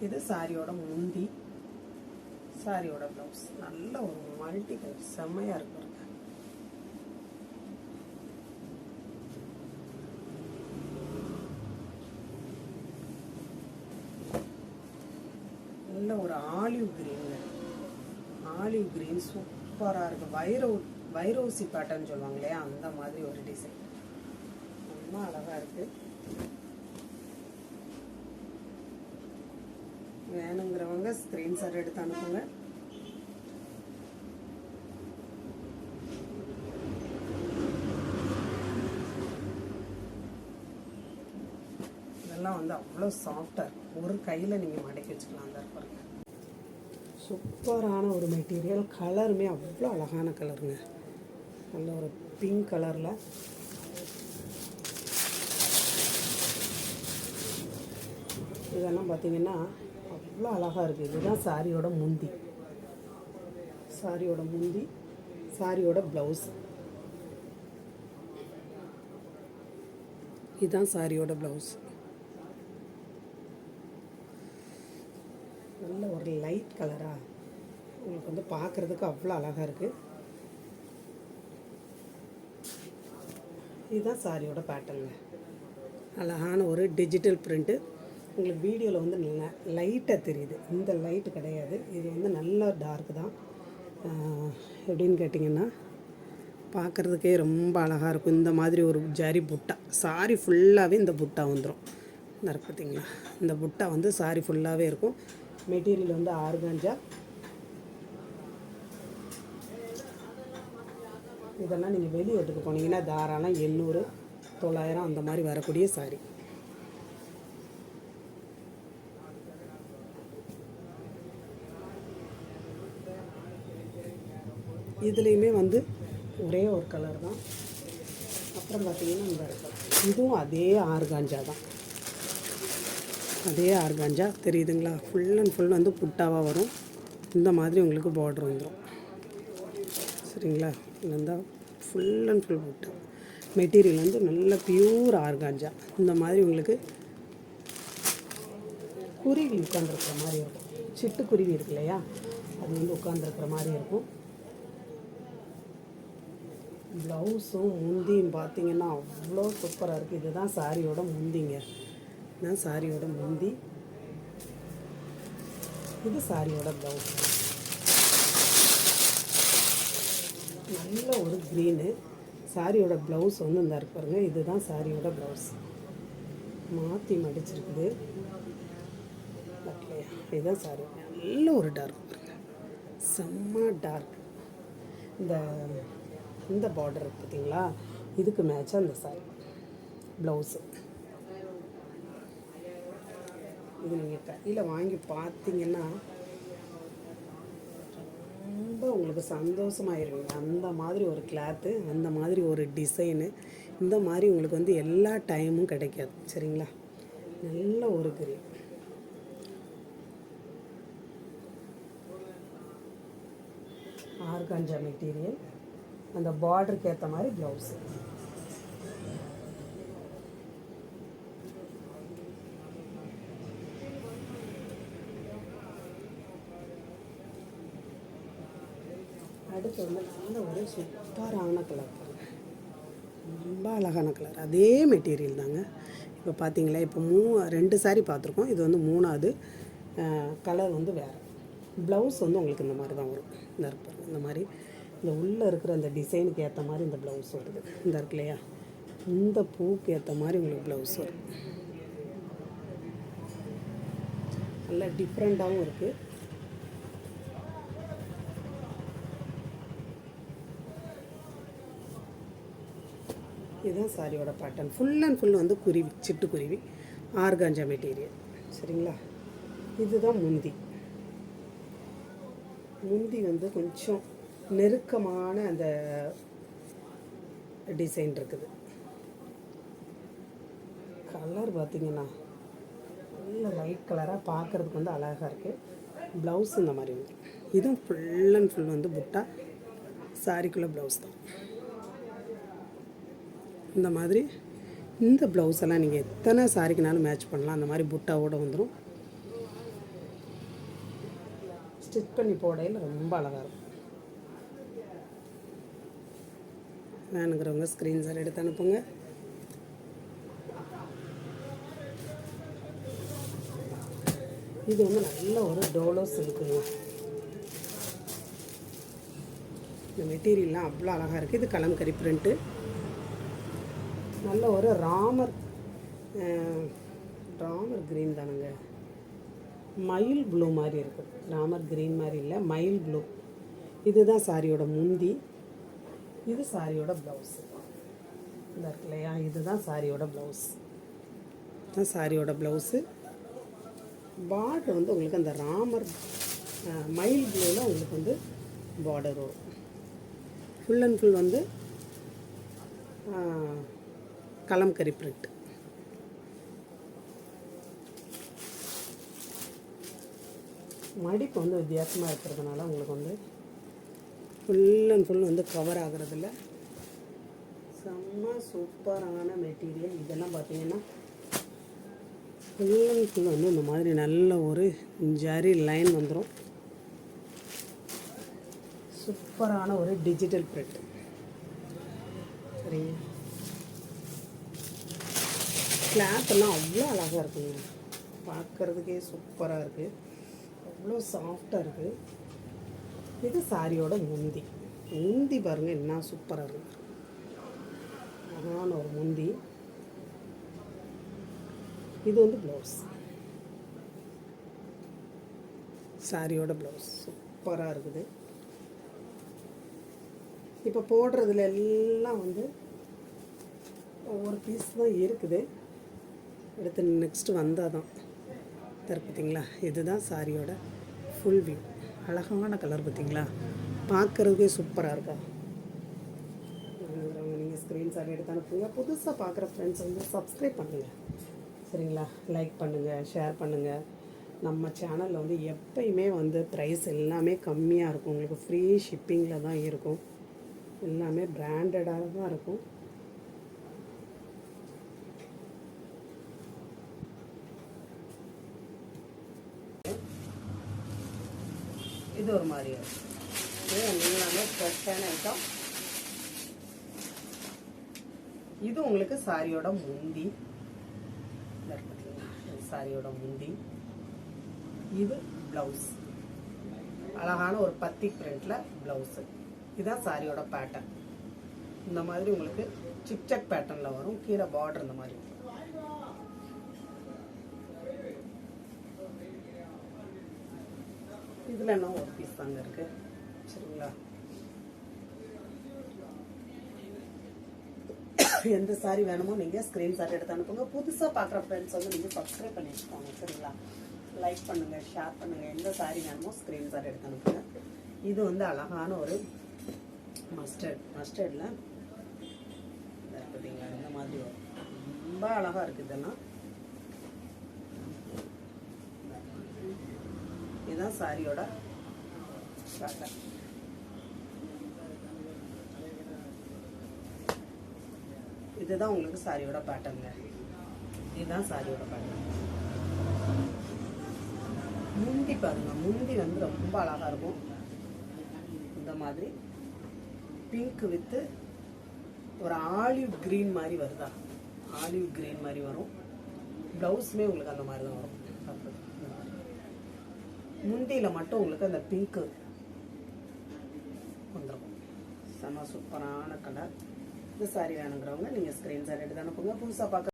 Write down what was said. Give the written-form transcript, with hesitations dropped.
இது சாரியோட முந்தி, சாரியோட ப்ளவுஸ். நல்ல ஒரு மல்டி கலர், செம்மையாக இருக்கு. நல்ல ஒரு ஆலிவ் கிரீன், ஆலிவ் கிரீன் சூப்பராக இருக்குது. வைரோசி பேட்டர்ன் சொல்லுவாங்க இல்லையா, அந்த மாதிரி ஒரு டிசைன் ரொம்ப அழகாக இருக்குது. வேணுங்கிறவங்க ஸ்க்ரீன்ஷாட் எடுத்து அனுப்புங்க. இதெல்லாம் வந்து அவ்வளோ சாஃப்டாக இருக்கும். ஒரு கையில் நீங்கள் மடக்கி வச்சுக்கலாம். அந்த பாருங்க, சூப்பரான ஒரு மெட்டீரியல். கலருமே அவ்வளோ அழகான கலருங்க. நல்ல ஒரு பிங்க் கலரில் இதெல்லாம் பார்த்தீங்கன்னா அவ்வளோ அழகாக இருக்குது. இதுதான் சாரியோட முந்தி, சாரியோட முந்தி, சாரியோட ப்ளவுஸ். இதுதான் சாரியோட ப்ளவுஸ். நல்ல ஒரு லைட் கலராக உங்களுக்கு வந்து பார்க்குறதுக்கு அவ்வளோ அழகாக இருக்குது. இதுதான் சாரியோட பேட்டர்னுங்க. அழகான ஒரு டிஜிட்டல் பிரிண்ட்டு. உங்களுக்கு வீடியோவில் வந்து லைட்டாக தெரியுது, இந்த லைட்டு கிடையாது. இது வந்து நல்ல டார்க்கு தான். எப்படின்னு கேட்டிங்கன்னா பார்க்குறதுக்கே ரொம்ப அழகாக இருக்கும். இந்த மாதிரி ஒரு ஜரி புட்டா, சாரி ஃபுல்லாகவே இந்த புட்டா வந்துடும். இந்த பார்த்தீங்களா, இந்த புட்டா வந்து சாரி ஃபுல்லாகவே இருக்கும். மெட்டீரியல் வந்து ஆர்கான்ஜா. இதெல்லாம் நீங்கள் வெளியே எடுத்துக்க போனீங்கன்னா தாராளம் 800, 900 அந்த மாதிரி வரக்கூடிய சாரி. இதுலேயுமே வந்து ஒரே ஒரு கலர் தான். அப்புறம் பார்த்தீங்கன்னா இந்த இதுவும் அதே ஆர்கான்ஜா தான். அதே ஆர்கான்ஜா தெரியுதுங்களா, ஃபுல் அண்ட் ஃபுல் வந்து புட்டாவாக வரும். இந்த மாதிரி உங்களுக்கு பார்டர் வந்துடும். சரிங்களா, இது வந்து ஃபுல் அண்ட் ஃபுல் புட்டா. மெட்டீரியல் வந்து நல்ல பியூர் ஆர்கான்ஜா. இந்த மாதிரி உங்களுக்கு குருவி உட்காந்துருக்கிற மாதிரி இருக்கும். சிட்டுக்குருவி இருக்கு இல்லையா, அது வந்து உட்காந்துருக்கிற மாதிரி இருக்கும். ப்ளவுஸும் முந்தியும் பார்த்தீங்கன்னா அவ்வளோ சூப்பராக இருக்குது. இதுதான் சாரியோட முந்திங்க. இதுதான் சாரியோட முந்தி, இது சாரியோட ப்ளவுஸ். நல்ல ஒரு க்ரீனு. சாரியோட ப்ளவுஸ் வந்து இந்த இருப்பாருங்க. இதுதான் சாரியோட ப்ளவுஸ். மாற்றி மடிச்சிருக்குது. ஓகே, இதுதான் சாரி. நல்ல ஒரு டார்க் பாருங்க, செம்ம டார்க். இந்த பார்டர் பார்த்தீங்களா, இதுக்கு மேட்சாக அந்த சாரி ப்ளவுஸு. இது நீங்கள் கையில் வாங்கி பார்த்தீங்கன்னா ரொம்ப உங்களுக்கு சந்தோஷமாயிருவீங்க. அந்த மாதிரி ஒரு கிளாத்து, அந்த மாதிரி ஒரு டிசைனு. இந்த மாதிரி உங்களுக்கு வந்து எல்லா டைமும் கிடைக்காது. சரிங்களா, நல்ல ஒரு கிரீன். ஆர்கான்ஜா மெட்டீரியல், அந்த பார்டருக்கு ஏற்ற மாதிரி ப்ளவுஸு. அடுத்து வந்து நல்ல ஒரு சூப்பரான கலர், ரொம்ப அழகான கலர். அதே மெட்டீரியல் தாங்க. இப்போ பார்த்தீங்களா, இப்போ 2 சாரி பார்த்துருக்கோம். இது வந்து 3வது கலர் வந்து வேறு. ப்ளவுஸ் வந்து உங்களுக்கு இந்த மாதிரி தான் வரும். இந்த இருப்பாரு, இந்த மாதிரி இந்த உள்ளே இருக்கிற அந்த டிசைனுக்கு ஏற்ற மாதிரி இந்த ப்ளவுஸ் வருது. இந்த இருக்கு இல்லையா, இந்த பூக்கு ஏற்ற மாதிரி உங்களுக்கு ப்ளவுஸ் வரும். நல்லா டிஃப்ரெண்ட்டாகவும் இருக்குது. இதுதான் சாரியோட பேட்டர்ன். ஃபுல் அண்ட் ஃபுல் வந்து குருவி, சிட்டுக்குருவி, ஆர்கான்ஜா மெட்டீரியல். சரிங்களா, இதுதான் முந்தி. முந்தி வந்து கொஞ்சம் நெருக்கமான அந்த டிசைன் இருக்குது. கலர் பார்த்திங்கன்னா நல்ல லைட் கலராக பார்க்குறதுக்கு வந்து அழகாக இருக்குது. ப்ளவுஸ் இந்த மாதிரி வந்து இதுவும் ஃபுல் அண்ட் ஃபுல் வந்து புட்டா, சாரிக்குள்ளே ப்ளவுஸ் தான். இந்த மாதிரி இந்த ப்ளவுஸ் எல்லாம் நீங்கள் எத்தனை சாரிக்குனாலும் மேட்ச் பண்ணலாம். அந்த மாதிரி புட்டாவோடு வந்துடும். ஸ்டிச் பண்ணி போடையில் ரொம்ப அழகாக இருக்கும். வேணுங்கிறவங்க ஸ்க்ரீன்ஷாட் எடுத்து அனுப்புங்க. இது வந்து நல்ல ஒரு டோலோ சில்க்குங்க. இந்த மெட்டீரியல்லாம் அவ்வளோ அழகாக இருக்குது. இது கலம்கரி பிரிண்ட்டு. நல்ல ஒரு ராமர் க்ரீன் தானுங்க. மயில் ப்ளூ மாதிரி இருக்குது. ராமர் க்ரீன் மாதிரி இல்லை, மயில் ப்ளூ. இதுதான் சாரியோட முந்தி. இது சாரியோட ப்ளவுஸ். இந்த இருக்கு இல்லையா, இதுதான் சாரியோட ப்ளவுஸ். இதுதான் சாரியோட ப்ளவுஸு. பார்டர் வந்து உங்களுக்கு அந்த ராமர் மயில் ப்ளூவில் உங்களுக்கு வந்து பார்டர் வரும். ஃபுல் அண்ட் ஃபுல் வந்து கலம்கரி பிரிண்ட். மடிப்பு வந்து வித்தியாசமாக இருக்கிறதுனால உங்களுக்கு வந்து ஃபுல் அண்ட் ஃபுல் வந்து கவர் ஆகிறதில்ல. செம்ம சூப்பரான மெட்டீரியல். இதெல்லாம் பார்த்தீங்கன்னா ஃபுல் அண்ட் ஃபுல் வந்து இந்த மாதிரி நல்ல ஒரு ஜரி லைன் வந்துடும். சூப்பரான ஒரு டிஜிட்டல் பிரிண்ட். சரிங்க, கிளாத்தெல்லாம் அவ்வளோ அழகாக இருக்குங்க. பார்க்குறதுக்கே சூப்பராக இருக்குது. அவ்வளோ சாஃப்டாக இருக்குது. இது சாரியோட முந்தி பாருங்கள், என்ன சூப்பராக இருக்குது. அழகான ஒரு முந்தி. இது வந்து ப்ளவுஸ். சாரியோட ப்ளவுஸ் சூப்பராக இருக்குது. இப்போ போடுறதுல எல்லாம் வந்து ஒவ்வொரு பீஸ் தான் இருக்குது. அடுத்து நெக்ஸ்ட்டு வந்தால் தான் பார்த்தீங்களா. இதுதான் சாரியோட ஃபுல் வியூ. அழகான கலர் பார்த்தீங்களா, பார்க்குறதுக்கே சூப்பராக இருக்கா. நீங்கள் ஸ்க்ரீன்ஷாட் எடுத்து அனுப்புங்க. புதுசாக பார்க்குற ஃப்ரெண்ட்ஸ் வந்து சப்ஸ்கிரைப் பண்ணுங்கள். சரிங்களா, லைக் பண்ணுங்கள், ஷேர் பண்ணுங்கள். நம்ம சேனலில் வந்து எப்பயுமே வந்து ப்ரைஸ் எல்லாமே கம்மியாக இருக்கும். உங்களுக்கு ஃப்ரீ ஷிப்பிங்கில் தான் இருக்கும். எல்லாமே பிராண்டடாக தான் இருக்கும். இது ஒரு மாதிரி எல்லாமே ஃப்ரெஷ்ஷான ஐட்டம். இது உங்களுக்கு சாரியோட முந்தி. சாரியோட முந்தி. இது ப்ளவுஸ். அழகான ஒரு பத்தி பிரிண்ட்ல ப்ளவுஸு. இதுதான் சாரியோட பேட்டர்ன். இந்த மாதிரி உங்களுக்கு சிக்சக் பேட்டர்னில் வரும். கீழே பார்டர் இந்த மாதிரி. இதில் என்ன ஒரு பீஸ் தாங்க இருக்குது. சரிங்களா, எந்த சாரி வேணுமோ நீங்கள் ஸ்க்ரீன்ஷாட் எடுத்து அனுப்புங்க. புதுசாக பார்க்குற ஃப்ரெண்ட்ஸ் வந்து நீங்கள் சப்ஸ்கிரைப் பண்ணி வச்சுக்கோங்க. சரிங்களா, லைக் பண்ணுங்கள், ஷேர் பண்ணுங்கள். எந்த சாரி வேணுமோ ஸ்க்ரீன்ஷாட் எடுத்து அனுப்புங்க. இது வந்து அழகான ஒரு மஸ்டர்டில் பார்த்தீங்களா, இந்த மாதிரி வரும். ரொம்ப அழகாக இருக்குது. இதெல்லாம் இதுதான் சாரியோட பேட்டர்ன். இதுதான் உங்களுக்கு சாரியோட பேட்டர்னுங்க. இதுதான் சாரியோட பேட்டர்ன். முந்தி பாருங்க, முந்தி வந்து ரொம்ப அழகாக இருக்கும். இந்த மாதிரி பிங்க் வித்து ஒரு ஆலிவ் கிரீன் மாதிரி வருதா, ஆலிவ் கிரீன் மாதிரி வரும். ப்ளவுஸுமே உங்களுக்கு அந்த மாதிரி தான் வரும். முந்தியில் மட்டும் உங்களுக்கு அந்த பிங்க்கு வந்துடும். செம்ம சூப்பரான கலர். இந்த சாரி வேணுங்கிறவங்க நீங்கள் ஸ்க்ரீன்ஷாட் எடுத்து அனுப்புங்க. புதுசாக பார்க்க